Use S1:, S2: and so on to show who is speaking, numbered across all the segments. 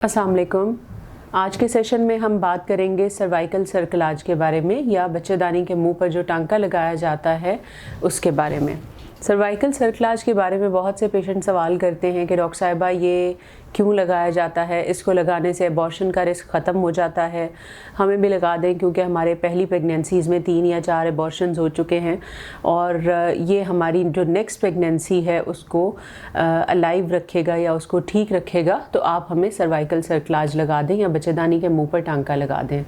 S1: अस्सलाम वालेकुम। आज के सेशन में हम बात करेंगे सर्वाइकल सर्कलाज के बारे में, या बच्चेदानी के मुंह पर जो टांका लगाया जाता है उसके बारे में। सर्वाइकल सर्कलाज के बारे में बहुत से पेशेंट सवाल करते हैं कि डॉक्टर साहिबा ये क्यों लगाया जाता है, इसको लगाने से अबॉर्शन का रिस्क ख़त्म हो जाता है। हमें भी लगा दें क्योंकि हमारे पहली प्रेगनेंसीज़ में 3 या 4 अबॉर्शंस हो चुके हैं और ये हमारी जो नेक्स्ट प्रेगनेंसी है उसको अलाइव रखेगा या उसको ठीक रखेगा। तो आप हमें सर्वाइकल सर्कलाज लगा दें या बच्चेदानी के मुँह पर टांका लगा दें।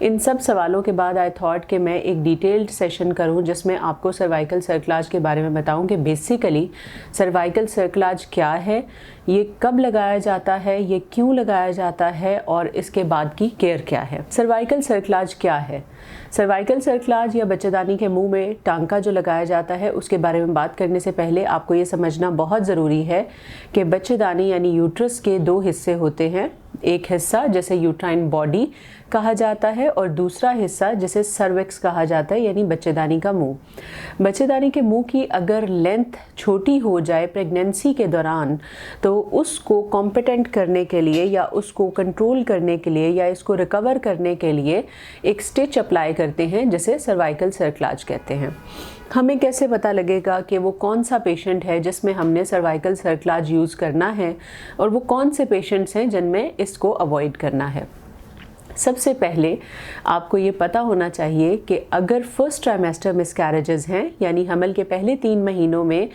S1: इन सब सवालों के बाद आई थॉट कि मैं एक डिटेल्ड सेशन करूं जिसमें आपको सर्वाइकल सर्कलाज के बारे में बताऊं कि बेसिकली सर्वाइकल सर्कलाज क्या है, ये कब लगाया जाता है, ये क्यों लगाया जाता है और इसके बाद की केयर क्या है। सर्वाइकल सर्कलाज क्या है? सर्वाइकल सर्कलाज या बच्चेदानी के मुंह में टांका जो लगाया जाता है उसके बारे में बात करने से पहले आपको ये समझना बहुत ज़रूरी है कि बच्चेदानी यानी यूट्रस के 2 हिस्से होते हैं। एक हिस्सा जिसे यूट्राइन बॉडी कहा जाता है और दूसरा हिस्सा जिसे सर्विक्स कहा जाता है यानी बच्चेदानी का मुंह। बच्चेदानी के मुंह की अगर लेंथ छोटी हो जाए प्रेगनेंसी के दौरान तो उसको कॉम्पिटेंट करने के लिए या उसको कंट्रोल करने के लिए या इसको रिकवर करने के लिए एक स्टिच अप्लाई करते हैं जिसे सर्वाइकल सर्कलाज कहते हैं। हमें कैसे पता लगेगा कि वो कौन सा पेशेंट है जिसमें हमने सर्वाइकल सर्कलाज यूज़ करना है और वो कौन से पेशेंट्स हैं जिनमें इसको अवॉइड करना है? सबसे पहले आपको ये पता होना चाहिए कि अगर फर्स्ट ट्राइमेस्टर मिसकैरेजेस हैं यानी हमल के पहले 3 महीनों में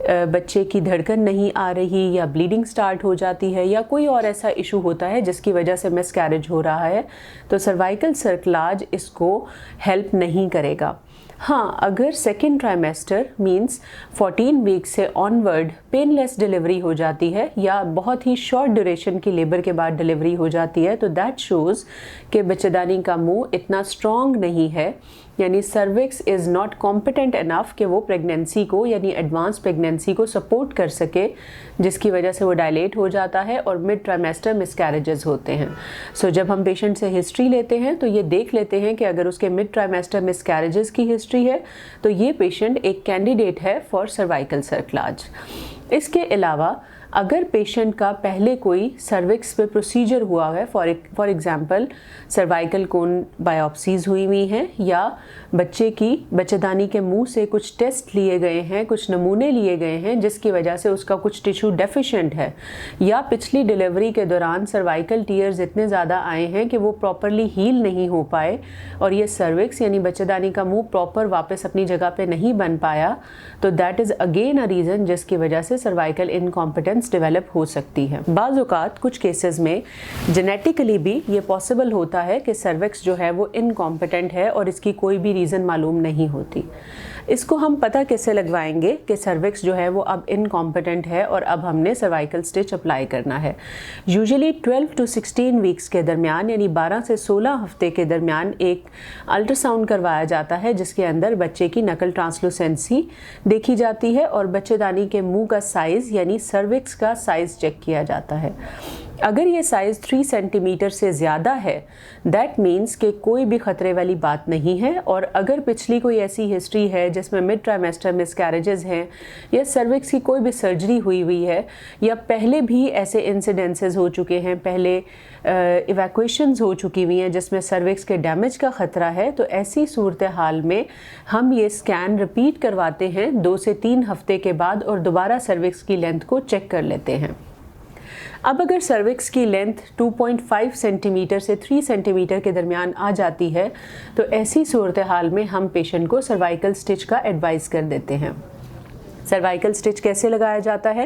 S1: बच्चे की धड़कन नहीं आ रही या ब्लीडिंग स्टार्ट हो जाती है या कोई और ऐसा इशू होता है जिसकी वजह से मिसकैरेज हो रहा है, तो सर्वाइकल सर्कलाज इसको हेल्प नहीं करेगा। हाँ, अगर सेकेंड ट्राइमेस्टर मींस 14 वीक से ऑनवर्ड पेनलेस डिलीवरी हो जाती है या बहुत ही शॉर्ट ड्यूरेशन की लेबर के बाद डिलीवरी हो जाती है तो दैट शोज़ कि बच्चेदानी का मुंह इतना स्ट्रॉन्ग नहीं है, यानी cervix is not competent enough कि वो प्रेगनेंसी को यानी एडवांस प्रेगनेंसी को सपोर्ट कर सके, जिसकी वजह से वो डायलेट हो जाता है और मिड ट्राइमेस्टर मिसकैरेजेस होते हैं। सो जब हम पेशेंट से हिस्ट्री लेते हैं तो ये देख लेते हैं कि अगर उसके मिड ट्राइमेस्टर मिसकैरेजेस की हिस्ट्री है तो ये पेशेंट एक कैंडिडेट है फॉर सर्वाइकल सर्कलाज। इसके अलावा अगर पेशेंट का पहले कोई सर्विक्स पे प्रोसीजर हुआ है, for example cervical cone biopsies हुई हुई हैं या बच्चे की बच्चेदानी के मुंह से कुछ टेस्ट लिए गए हैं, कुछ नमूने लिए गए हैं जिसकी वजह से उसका कुछ टिश्यू डेफिशिएंट है, या पिछली डिलीवरी के दौरान सर्वाइकल टीयर्स इतने ज़्यादा आए हैं कि वो प्रॉपरली हील नहीं हो पाए और ये सर्विक्स यानी बच्चेदानी का मुंह प्रॉपर वापस अपनी जगह पे नहीं बन पाया, तो that is again a reason जिसकी वजह से सर्वाइकल इनकॉम्पिटेंस डेवलप हो सकती है। बाज़ औक़ात कुछ केसेस में जेनेटिकली भी ये पॉसिबल होता है कि सर्विक्स जो है वो इनकॉम्पिटेंट है और इसकी कोई भी रीज़न मालूम नहीं होती। इसको हम पता कैसे लगवाएंगे कि सर्विक्स जो है वो अब इनकॉम्पिटेंट है और अब हमने सर्वाइकल स्टिच अप्लाई करना है? यूजुअली 12 to 16 वीक्स के दरमियान यानी 12 से 16 हफ्ते के दरमियान एक अल्ट्रासाउंड करवाया जाता है जिसके अंदर बच्चे की नकल ट्रांसलूसेंसी देखी जाती है और बच्चेदानी के मुंह का साइज़ यानी सर्विक्स का साइज़ चेक किया जाता है। अगर ये साइज़ 3 सेंटीमीटर से ज़्यादा है दैट मीन्स कि कोई भी ख़तरे वाली बात नहीं है, और अगर पिछली कोई ऐसी हिस्ट्री है जिसमें मिड ट्राइमेस्टर मिसकैरेजेस हैं या सर्विक्स की कोई भी सर्जरी हुई हुई है या पहले भी ऐसे इंसिडेंसेस हो चुके हैं, पहले इवैक्यूएशंस हो चुकी हुई हैं जिसमें सर्विक्स के डैमेज का ख़तरा है, तो ऐसी सूरत हाल में हम ये स्कैन रिपीट करवाते हैं 2 से 3 हफ्ते के बाद और दोबारा सर्विक्स की लेंथ को चेक कर लेते हैं। अब अगर सर्विक्स की लेंथ 2.5 सेंटीमीटर से 3 सेंटीमीटर के दरमियान आ जाती है तो ऐसी सूरत हाल में हम पेशेंट को सर्वाइकल स्टिच का एडवाइस कर देते हैं। सर्वाइकल स्टिच कैसे लगाया जाता है?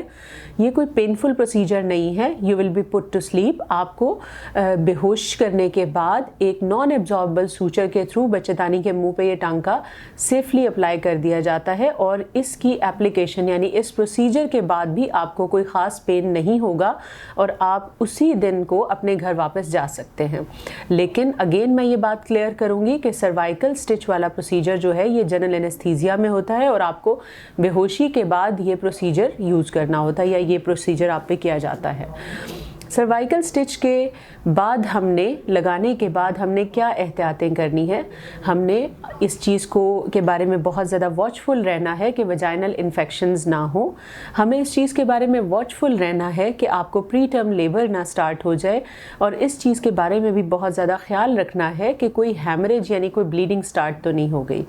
S1: ये कोई पेनफुल प्रोसीजर नहीं है। You will be put to sleep. आपको बेहोश करने के बाद एक नॉन एब्जॉर्बेबल सूचर के थ्रू बच्चेदानी के मुंह पे ये टांका सेफली अप्लाई कर दिया जाता है और इसकी एप्लीकेशन यानी इस प्रोसीजर के बाद भी आपको कोई ख़ास पेन नहीं होगा और आप उसी दिन को अपने घर वापस जा सकते हैं। लेकिन अगेन मैं ये बात क्लियर करूँगी कि सर्वाइकल स्टिच वाला प्रोसीजर जो है ये जनरल एनेस्थीसिया में होता है और आपको बेहोशी के बाद ये प्रोसीजर यूज़ करना होता है या ये प्रोसीजर आप पे किया जाता है। सर्वाइकल स्टिच के बाद लगाने के बाद हमने क्या एहतियातें करनी है। हमने इस चीज़ के बारे में बहुत ज़्यादा वॉचफुल रहना है कि वजाइनल इन्फेक्शंस ना हो। हमें इस चीज़ के बारे में वॉचफुल रहना है कि आपको प्री टर्म लेबर ना स्टार्ट हो जाए, और इस चीज़ के बारे में भी बहुत ज़्यादा ख्याल रखना है कि कोई हैमरेज यानी कोई ब्लीडिंग स्टार्ट तो नहीं हो गई।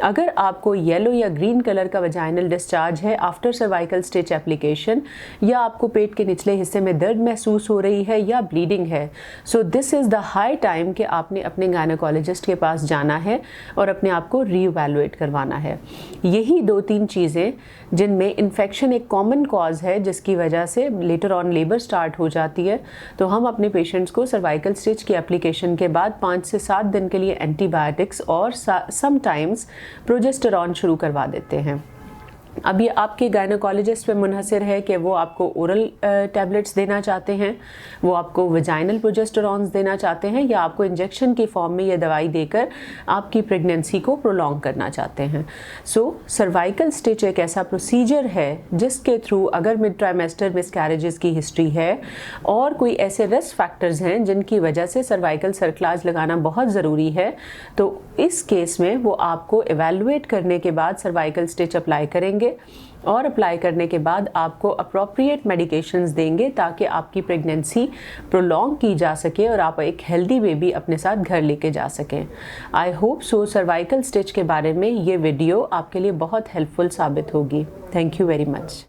S1: अगर आपको येलो या ग्रीन कलर का वजाइनल डिस्चार्ज है आफ्टर सर्वाइकल स्टिच एप्लीकेशन, या आपको पेट के निचले हिस्से में दर्द महसूस हो रही है या ब्लीडिंग है, so this is the high time कि आपने अपने गायनेकोलॉजिस्ट के पास जाना है और अपने आप को रीवैल्यूएट करवाना है। यही 2-3 चीज़ें जिनमें इन्फेक्शन एक कॉमन कॉज है जिसकी वजह से लेटर ऑन लेबर स्टार्ट हो जाती है, तो हम अपने पेशेंट्स को सर्वाइकल स्टिच की एप्लीकेशन के बाद 5 से 7 दिन के लिए एंटीबायोटिक्स और समटाइम्स प्रोजेस्टेरॉन शुरू करवा देते हैं। अब ये आपके गायनेकोलॉजिस्ट पे मुनहसर है कि वो आपको ओरल टैबलेट्स देना चाहते हैं, वो आपको वजाइनल प्रोजेस्टेरॉन्स देना चाहते हैं, या आपको इंजेक्शन की फॉर्म में ये दवाई देकर आपकी प्रेगनेंसी को प्रोलॉन्ग करना चाहते हैं। सो सर्वाइकल स्टिच एक ऐसा प्रोसीजर है जिसके थ्रू अगर मिड ट्राइमेस्टर मिसकैरेजेस की हिस्ट्री है और कोई ऐसे रिस्क फैक्टर्स हैं जिनकी वजह से सर्वाइकल सर्कलाज लगाना बहुत ज़रूरी है, तो इस केस में वो आपको एवेलुएट करने के बाद सर्वाइकल स्टिच अप्लाई करेंगे, और अप्लाई करने के बाद आपको अप्रोप्रिएट मेडिकेशंस देंगे ताकि आपकी प्रेगनेंसी प्रोलॉन्ग की जा सके और आप एक हेल्दी बेबी अपने साथ घर लेके जा सकें। I hope so cervical stitch के बारे में ये वीडियो आपके लिए बहुत हेल्पफुल साबित होगी। Thank you very much.